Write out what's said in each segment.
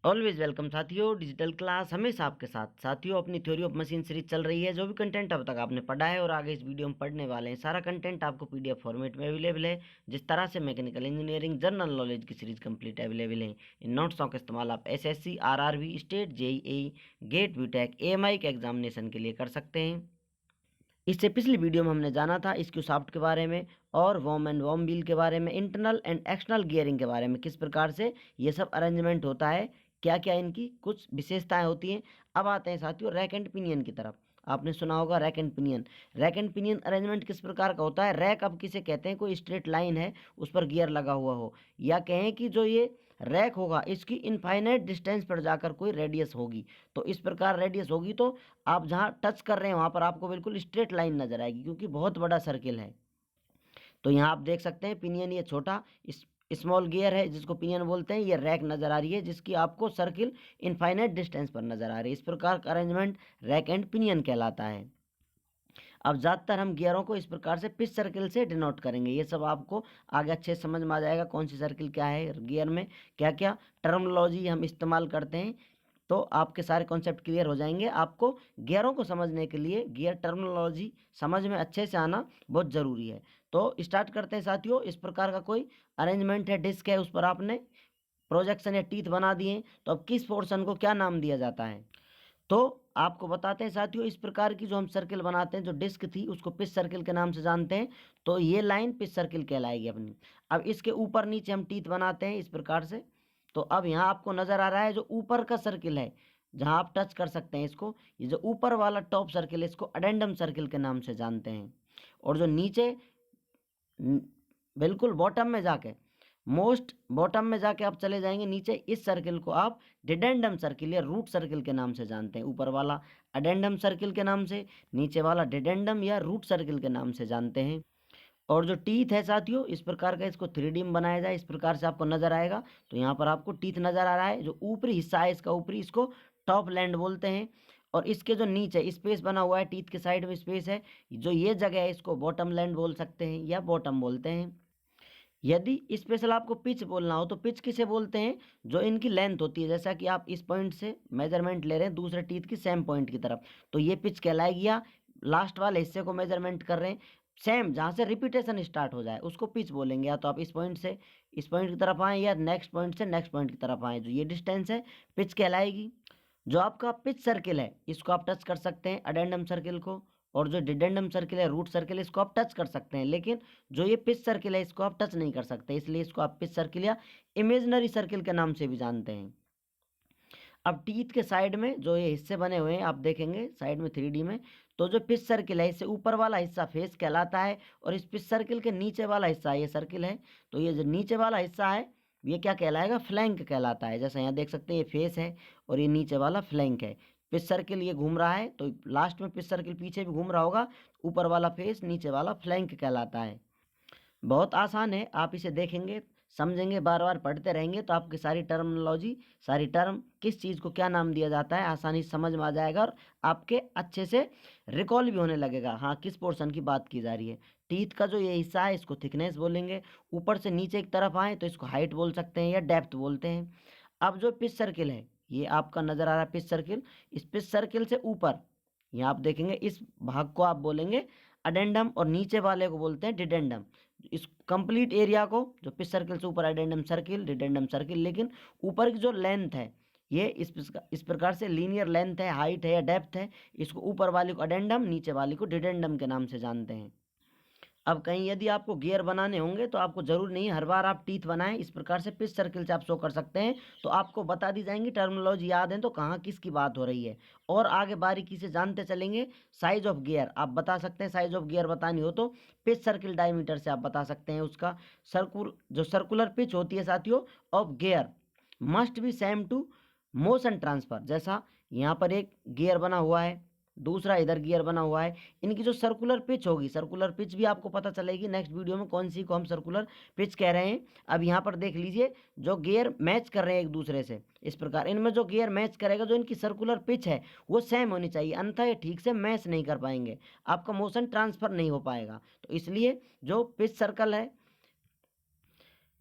Always welcome साथियों, digital class हमेशा आपके साथ। साथियों, अपनी थ्योरी ऑफ मशीन सीरीज चल रही है। जो भी कंटेंट अब तक आपने पढ़ा है और आगे इस वीडियो में पढ़ने वाले हैं, सारा कंटेंट आपको पीडीएफ फॉर्मेट में अवेलेबल है। जिस तरह से मैकेनिकल इंजीनियरिंग जनरल नॉलेज की सीरीज कंप्लीट अवेलेबल है। इन नोट्सों का इस्तेमाल आप SSC, RRB, state, JEE, GATE, BTech, AMI के एग्जामिनेशन के लिए कर सकते हैं। इससे पिछली वीडियो में हमने जाना था स्क्यू शाफ्ट के बारे में और वॉर्म एंड वॉर्म व्हील के बारे में, इंटरनल एंड एक्सटर्नल गियरिंग के बारे में, किस प्रकार से ये सब अरेंजमेंट होता है, क्या क्या इनकी कुछ विशेषताएं होती हैं। अब आते हैं साथियों रैक एंड पिनियन की तरफ। आपने सुना होगा rack and pinion. Rack and pinion arrangement किस प्रकार का होता है। रैक अब किसे कहते हैं, कोई स्ट्रेट लाइन है उस पर गियर लगा हुआ हो, या कहें कि जो ये रैक होगा इसकी इनफाइनाइट डिस्टेंस पर जाकर कोई रेडियस होगी। तो इस प्रकार रेडियस होगी तो आप जहां टच कर रहे हैं वहां पर आपको बिल्कुल स्ट्रेट लाइन नजर आएगी, क्योंकि बहुत बड़ा सर्किल है। तो यहाँ आप देख सकते हैं पिनियन ये छोटा स्मॉल गियर है जिसको पिनियन बोलते हैं। ये रैक नजर आ रही है जिसकी आपको सर्किल इनफाइनाइट डिस्टेंस पर नजर आ रही है। इस प्रकार का अरेंजमेंट रैक एंड पिनियन कहलाता है। अब ज़्यादातर हम गियरों को इस प्रकार से पिच सर्किल से डिनोट करेंगे। ये सब आपको आगे अच्छे से समझ में आ जाएगा, कौन सी सर्किल क्या है, गियर में क्या क्या टर्मिनोलॉजी हम इस्तेमाल करते हैं। तो आपके सारे कॉन्सेप्ट क्लियर हो जाएंगे। आपको गियरों को समझने के लिए गियर टर्मिनोलॉजी समझ में अच्छे से आना बहुत ज़रूरी है। तो स्टार्ट करते हैं साथियों। इस प्रकार का कोई अरेंजमेंट है, डिस्क है, उस पर आपने प्रोजेक्शन या टीथ बना दिए, तो अब किस पोर्शन को क्या नाम दिया जाता है। तो आपको बताते हैं साथियों, इस प्रकार की जो हम सर्किल बनाते हैं, जो डिस्क थी उसको पिच सर्किल के नाम से जानते हैं। तो ये लाइन पिच सर्किल कहलाएगी अपनी। अब इसके ऊपर नीचे हम टीथ बनाते हैं इस प्रकार से। तो अब यहाँ आपको नजर आ रहा है जो ऊपर का सर्किल है, जहाँ आप टच कर सकते हैं इसको, ये जो ऊपर वाला टॉप सर्किल है इसको अडेंडम सर्किल के नाम से जानते हैं। और जो नीचे बिल्कुल बॉटम में जाके, मोस्ट बॉटम में जाके आप चले जाएंगे नीचे, इस सर्किल को आप डिडेंडम सर्किल या रूट सर्किल के नाम से जानते हैं। ऊपर वाला अडेंडम सर्किल के नाम से, नीचे वाला डिडेंडम या रूट सर्किल के नाम से जानते हैं। और जो टीथ है साथियों, इस प्रकार का इसको 3D में बनाया जाए, इस प्रकार से आपको नजर आएगा। तो यहाँ पर आपको टीथ नजर आ रहा है। जो ऊपरी हिस्सा है इसका ऊपरी, इसको टॉप लैंड बोलते हैं। और इसके जो नीचे स्पेस बना हुआ है, टीथ के साइड में स्पेस है, जो ये जगह है इसको बॉटम लैंड बोल सकते हैं या बॉटम बोलते हैं। यदि स्पेशल आपको पिच बोलना हो तो पिच किसे बोलते हैं, जो इनकी लेंथ होती है। जैसा कि आप इस पॉइंट से मेजरमेंट ले रहे हैं दूसरे टीथ की सेम पॉइंट की तरफ, तो ये पिच कहलाएगी। या लास्ट वाले हिस्से को मेजरमेंट कर रहे हैं, सेम जहाँ से रिपीटेशन स्टार्ट हो जाए उसको पिच बोलेंगे। या तो आप इस पॉइंट से इस पॉइंट की तरफ आएँ या नेक्स्ट पॉइंट से नेक्स्ट पॉइंट की तरफ आएँ, जो ये डिस्टेंस है पिच कहलाएगी। जो आपका पिच सर्किल है इसको आप टच कर सकते हैं, अडेंडम सर्किल को। और जो डिडेंडम सर्किल है, रूट सर्किल, इसको आप टच कर सकते हैं। लेकिन जो ये पिच सर्किल है इसको आप टच नहीं कर सकते, इसलिए इसको आप पिच सर्किल या इमेजिनरी सर्किल के नाम से भी जानते हैं। अब टीथ के साइड में जो ये हिस्से बने हुए हैं आप देखेंगे साइड में 3D में, तो जो पिच सर्किल है इससे ऊपर वाला हिस्सा फेस कहलाता है। और इस पिच सर्किल के नीचे वाला हिस्सा ये सर्किल है, तो ये जो नीचे वाला हिस्सा है ये क्या कहलाएगा, फ्लैंक कहलाता है। जैसा यहाँ देख सकते हैं ये फेस है और ये नीचे वाला फ्लैंक है। पिच सर्किल ये घूम रहा है तो लास्ट में पिच सर्किल पीछे भी घूम रहा होगा, ऊपर वाला फेस नीचे वाला फ्लैंक कहलाता है। बहुत आसान है, आप इसे देखेंगे समझेंगे, बार बार पढ़ते रहेंगे तो आपकी सारी टर्मिनोलॉजी, सारी टर्म, किस चीज़ को क्या नाम दिया जाता है आसानी से समझ में आ जाएगा। और आपके अच्छे से रिकॉल भी होने लगेगा, हाँ किस पोर्शन की बात की जा रही है। टीथ का जो ये हिस्सा है इसको थिकनेस बोलेंगे। ऊपर से नीचे की तरफ आए तो इसको हाइट बोल सकते हैं या डेप्थ बोलते हैं। अब जो पिच सर्किल है ये आपका नजर आ रहा है पिच सर्किल, इस पिच सर्किल से ऊपर यहाँ आप देखेंगे इस भाग को आप बोलेंगे अडेंडम और नीचे वाले को बोलते हैं डिडेंडम। इस कंप्लीट एरिया को, जो पिच सर्किल से ऊपर अडेंडम सर्किल, डिडेंडम सर्किल, लेकिन ऊपर की जो लेंथ है ये इस प्रकार से लीनियर लेंथ है, हाइट है या डेप्थ है, इसको ऊपर वाले को अडेंडम, नीचे वाले को डिडेंडम के नाम से जानते हैं। अब कहीं यदि आपको गियर बनाने होंगे तो आपको जरूर नहीं हर बार आप टीथ बनाएं, इस प्रकार से पिच सर्किल से आप शो कर सकते हैं। तो आपको बता दी जाएंगी, टर्मिनोलॉजी याद है तो कहाँ किसकी बात हो रही है। और आगे बारीकी से जानते चलेंगे। साइज ऑफ गियर आप बता सकते हैं, साइज ऑफ गियर बतानी हो तो पिच सर्किल डायमीटर से आप बता सकते हैं उसका। जो सर्कुलर पिच होती है साथियों of gear must be same to motion transfer. जैसा यहाँ पर एक गियर बना हुआ है, दूसरा इधर गियर बना हुआ है, इनकी जो सर्कुलर पिच होगी, सर्कुलर पिच भी आपको पता चलेगी नेक्स्ट वीडियो में कौन सी को हम सर्कुलर पिच कह रहे हैं। अब यहाँ पर देख लीजिए जो गियर मैच कर रहे हैं एक दूसरे से, इस प्रकार इनमें जो गियर मैच करेगा, जो इनकी सर्कुलर पिच है वो सेम होनी चाहिए, अन्यथा ये ठीक से मैच नहीं कर पाएंगे, आपका मोशन ट्रांसफर नहीं हो पाएगा। तो इसलिए जो पिच सर्कल है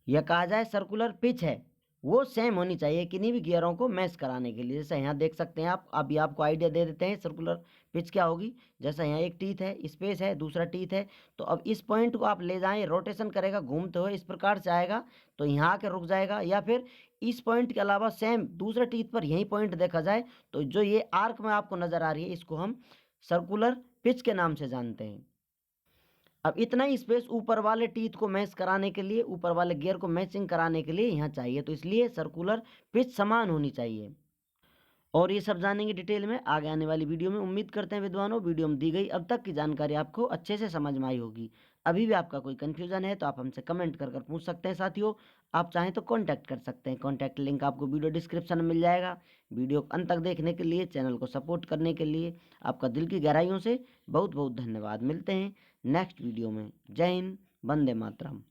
या कहा जाए सर्कुलर पिच है वो सेम होनी चाहिए किन्हीं भी गियरों को मैच कराने के लिए। जैसे यहाँ देख सकते हैं आप, अभी आपको आइडिया दे देते हैं सर्कुलर पिच क्या होगी। जैसा यहाँ एक टीथ है, स्पेस है, दूसरा टीथ है, तो अब इस पॉइंट को आप ले जाएं, रोटेशन करेगा घूमते हुए इस प्रकार से आएगा, तो यहाँ आके रुक जाएगा। या फिर इस पॉइंट के अलावा सेम दूसरे टीथ पर यही पॉइंट देखा जाए, तो जो ये आर्क में आपको नजर आ रही है, इसको हम सर्कुलर पिच के नाम से जानते हैं। अब इतना ही स्पेस ऊपर वाले टीथ को मैच कराने के लिए, ऊपर वाले गियर को मैचिंग कराने के लिए यहाँ चाहिए, तो इसलिए सर्कुलर पिच समान होनी चाहिए। और ये सब जानेंगे डिटेल में आगे आने वाली वीडियो में। उम्मीद करते हैं विद्वानों, वीडियो में दी गई अब तक की जानकारी आपको अच्छे से समझ में आई होगी। अभी भी आपका कोई कंफ्यूजन है तो आप हमसे कमेंट कर पूछ सकते हैं। साथियों, आप चाहें तो कांटेक्ट कर सकते हैं, कांटेक्ट लिंक आपको वीडियो डिस्क्रिप्शन में मिल जाएगा। वीडियो को अंत तक देखने के लिए, चैनल को सपोर्ट करने के लिए आपका दिल की गहराइयों से बहुत बहुत धन्यवाद। मिलते हैं नेक्स्ट वीडियो में। जय हिंद, वंदे मातरम।